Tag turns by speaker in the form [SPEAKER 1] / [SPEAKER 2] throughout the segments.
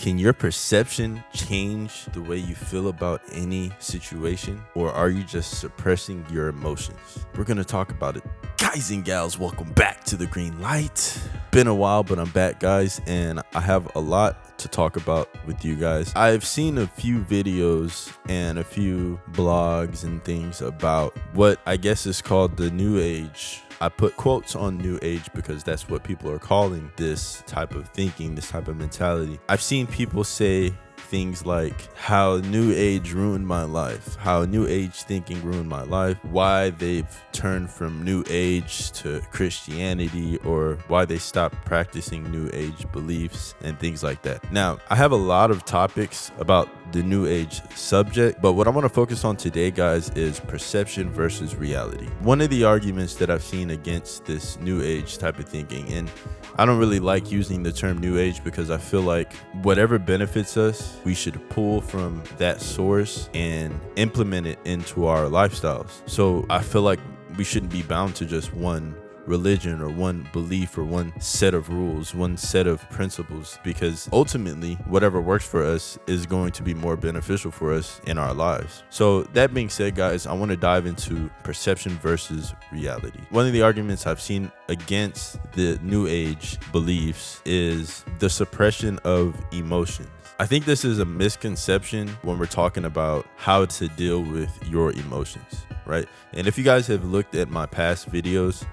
[SPEAKER 1] Can your perception change the way you feel about any situation, or are you just suppressing your emotions? We're going to talk about it. Guys and gals, welcome back to the Greenlight. Been a while, but I'm back, guys, and I have a lot to talk about with you guys. I've seen a few videos and a few blogs and things about what I guess is called the New Age. I put quotes on New Age because that's what people are calling this type of thinking, this type of mentality. I've seen people say things like how New Age ruined my life, how New Age thinking ruined my life, why they've turned from New Age to Christianity, or why they stopped practicing New Age beliefs and things like that. Now, I have a lot of topics about the New Age subject, but what I want to focus on today, guys, is perception versus reality. One of the arguments that I've seen against this New Age type of thinking, and I don't really like using the term New Age because I feel like whatever benefits us, we should pull from that source and implement it into our lifestyles. So I feel like we shouldn't be bound to just one religion or one belief or one set of rules, one set of principles, because ultimately whatever works for us is going to be more beneficial for us in our lives. So that being said, guys, I want to dive into perception versus reality. One of the arguments I've seen against the New Age beliefs is the suppression of emotions. I think this is a misconception when we're talking about how to deal with your emotions, right? And if you guys have looked at my past videos,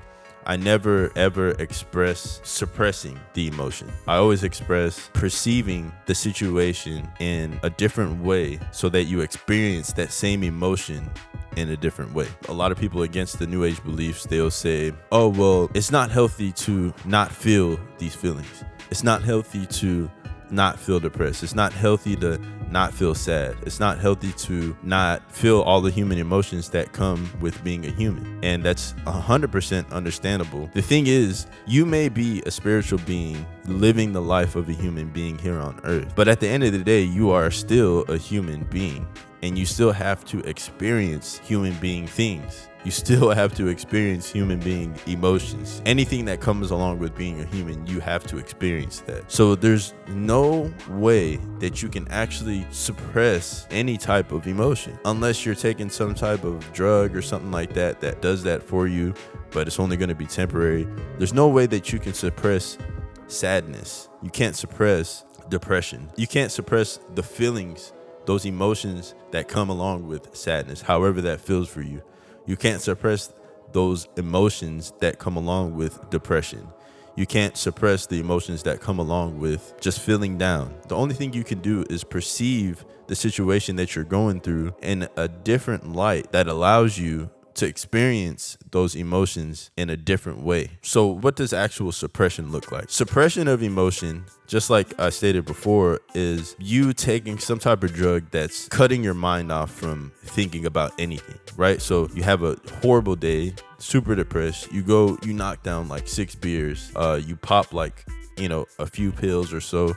[SPEAKER 1] I never ever express suppressing the emotion. I always express perceiving the situation in a different way so that you experience that same emotion in a different way. A lot of people against the New Age beliefs, they'll say, oh, well, it's not healthy to not feel these feelings. It's not healthy to not feel depressed. It's not healthy to not feel sad. It's not healthy to not feel all the human emotions that come with being a human. And that's 100% understandable. The thing is, you may be a spiritual being living the life of a human being here on earth, but at the end of the day, you are still a human being, and you still have to experience human being things. You still have to experience human being emotions. Anything that comes along with being a human, you have to experience that. So there's no way that you can actually suppress any type of emotion unless you're taking some type of drug or something like that that does that for you, but it's only going to be temporary. There's no way that you can suppress sadness. You can't suppress depression. You can't suppress the feelings, those emotions that come along with sadness, however that feels for you. You can't suppress those emotions that come along with depression. You can't suppress the emotions that come along with just feeling down. The only thing you can do is perceive the situation that you're going through in a different light that allows you to experience those emotions in a different way. So what does actual suppression look like? Suppression of emotion, just like I stated before, is you taking some type of drug that's cutting your mind off from thinking about anything, right? So you have a horrible day, super depressed, you knock down like 6 beers, you pop like, a few pills or so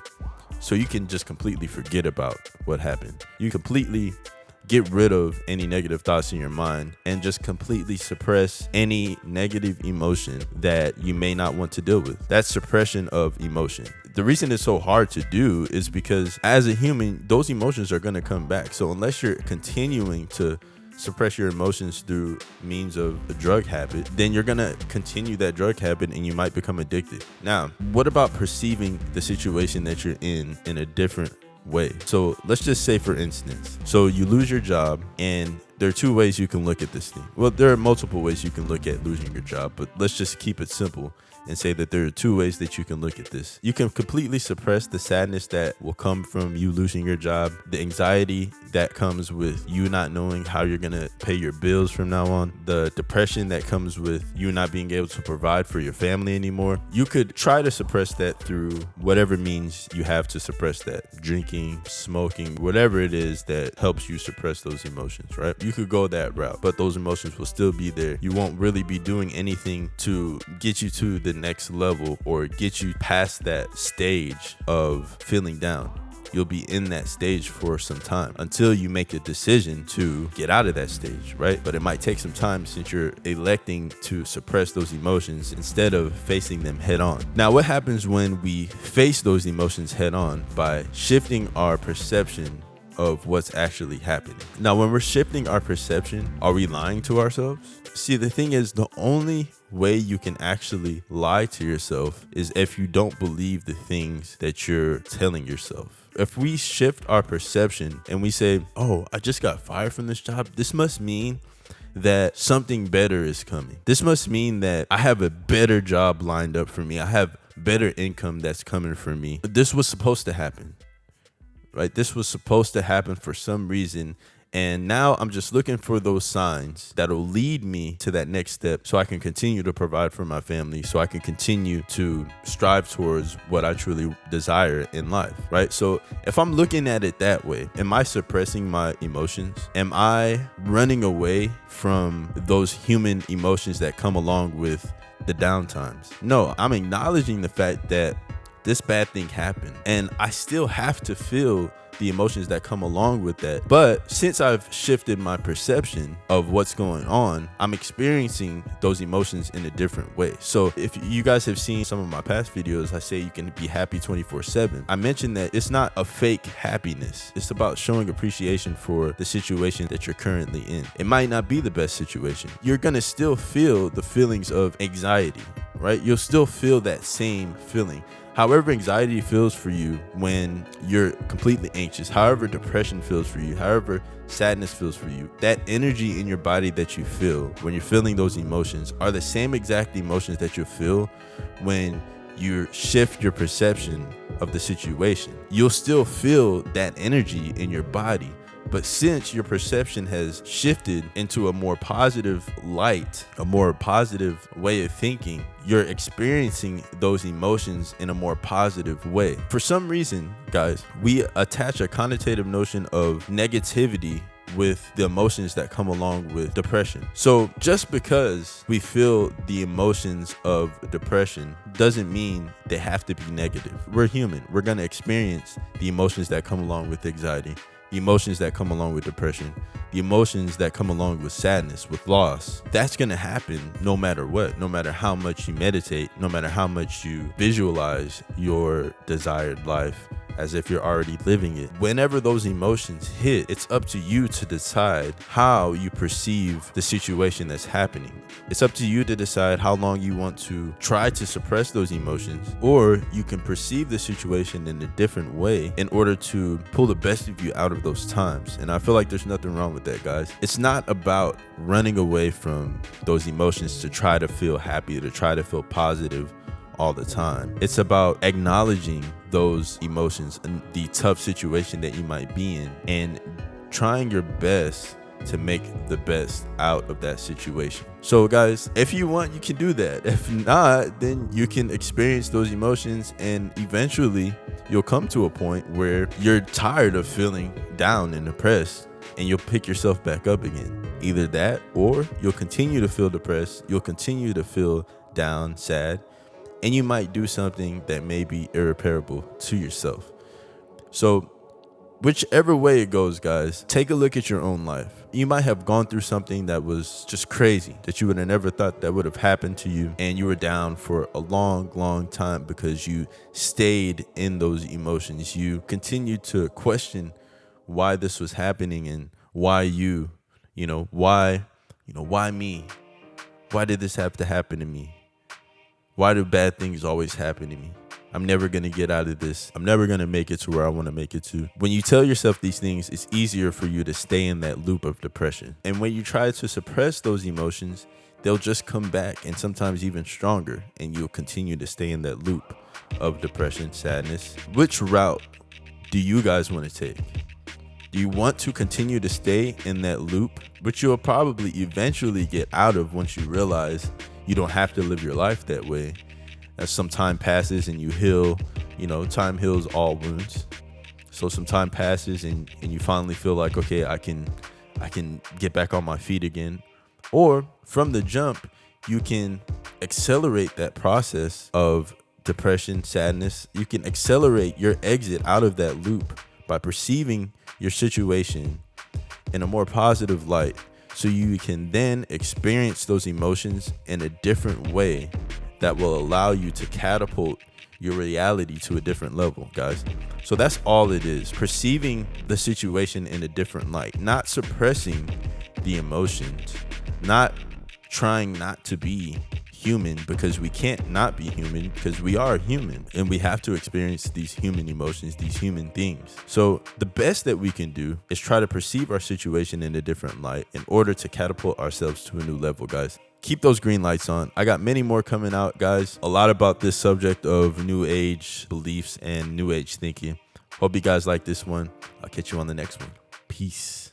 [SPEAKER 1] you can just completely forget about what happened. You completely get rid of any negative thoughts in your mind and just completely suppress any negative emotion that you may not want to deal with. That's suppression of emotion. The reason it's so hard to do is because as a human, those emotions are going to come back. So unless you're continuing to suppress your emotions through means of a drug habit, then you're going to continue that drug habit and you might become addicted. Now, what about perceiving the situation that you're in a different way? So let's just say, for instance, so you lose your job, and there are 2 ways you can look at this thing. Well, there are multiple ways you can look at losing your job, but let's just keep it simple and say that there are 2 ways that you can look at this. You can completely suppress the sadness that will come from you losing your job, the anxiety that comes with you not knowing how you're going to pay your bills from now on, the depression that comes with you not being able to provide for your family anymore. You could try to suppress that through whatever means you have to suppress that. Drinking, smoking, whatever it is that helps you suppress those emotions, right? You could go that route, but those emotions will still be there. You won't really be doing anything to get you to the next level or get you past that stage of feeling down. you'll be in that stage for some time until you make a decision to get out of that stage, right? But it might take some time since you're electing to suppress those emotions instead of facing them head on. Now, what happens when we face those emotions head on? By shifting our perception of what's actually happening. Now, when we're shifting our perception, are we lying to ourselves? See, the thing is, the only way you can actually lie to yourself is if you don't believe the things that you're telling yourself. If we shift our perception and we say, oh, I just got fired from this job, this must mean that something better is coming. This must mean that I have a better job lined up for me. I have better income that's coming for me. This was supposed to happen. Right? This was supposed to happen for some reason. And now I'm just looking for those signs that'll lead me to that next step so I can continue to provide for my family, so I can continue to strive towards what I truly desire in life, right? So if I'm looking at it that way, am I suppressing my emotions? Am I running away from those human emotions that come along with the downtimes? No, I'm acknowledging the fact that this bad thing happened and I still have to feel the emotions that come along with that. But since I've shifted my perception of what's going on, I'm experiencing those emotions in a different way. So if you guys have seen some of my past videos, I say you can be happy 24/7. I mentioned that it's not a fake happiness. It's about showing appreciation for the situation that you're currently in. It might not be the best situation. You're gonna still feel the feelings of anxiety, right? You'll still feel that same feeling. However anxiety feels for you when you're completely anxious, however depression feels for you, however sadness feels for you, that energy in your body that you feel when you're feeling those emotions are the same exact emotions that you feel when you shift your perception of the situation. You'll still feel that energy in your body. But since your perception has shifted into a more positive light, a more positive way of thinking, you're experiencing those emotions in a more positive way. For some reason, guys, we attach a connotative notion of negativity with the emotions that come along with depression. So just because we feel the emotions of depression doesn't mean they have to be negative. We're human. We're going to experience the emotions that come along with anxiety, the emotions that come along with depression, the emotions that come along with sadness, with loss. That's going to happen no matter what, no matter how much you meditate, no matter how much you visualize your desired life as if you're already living it. Whenever those emotions hit, it's up to you to decide how you perceive the situation that's happening. It's up to you to decide how long you want to try to suppress those emotions, or you can perceive the situation in a different way in order to pull the best of you out of those times. And I feel like there's nothing wrong with that, guys. It's not about running away from those emotions to try to feel happy, to try to feel positive all the time. It's about acknowledging those emotions and the tough situation that you might be in and trying your best to make the best out of that situation. So guys, if you want, you can do that. If not, then you can experience those emotions and eventually you'll come to a point where you're tired of feeling down and depressed and you'll pick yourself back up again. Either that, or you'll continue to feel depressed, you'll continue to feel down, sad, and you might do something that may be irreparable to yourself. So whichever way it goes, guys, take a look at your own life. You might have gone through something that was just crazy, that you would have never thought that would have happened to you, and you were down for a long time because you stayed in those emotions. You continued to question why this was happening and why why me? Why did this have to happen to me? Why do bad things always happen to me? I'm never going to get out of this. I'm never going to make it to where I want to make it to. When you tell yourself these things, it's easier for you to stay in that loop of depression. And when you try to suppress those emotions, they'll just come back, and sometimes even stronger, and you'll continue to stay in that loop of depression, sadness. Which route do you guys want to take? Do you want to continue to stay in that loop, which you'll probably eventually get out of once you realize you don't have to live your life that way? As some time passes and you heal, time heals all wounds. So some time passes and you finally feel like, okay, I can get back on my feet again. Or from the jump, you can accelerate that process of depression, sadness. You can accelerate your exit out of that loop by perceiving your situation in a more positive light, so you can then experience those emotions in a different way that will allow you to catapult your reality to a different level, guys. So that's all it is. Perceiving the situation in a different light, not suppressing the emotions, not trying not to be human, because we can't not be human, because we are human and we have to experience these human emotions, these human things. So the best that we can do is try to perceive our situation in a different light in order to catapult ourselves to a new level, guys. Keep those green lights on. I got many more coming out, guys. A lot about this subject of new age beliefs and new age thinking. Hope you guys like this one. I'll catch you on the next one. Peace.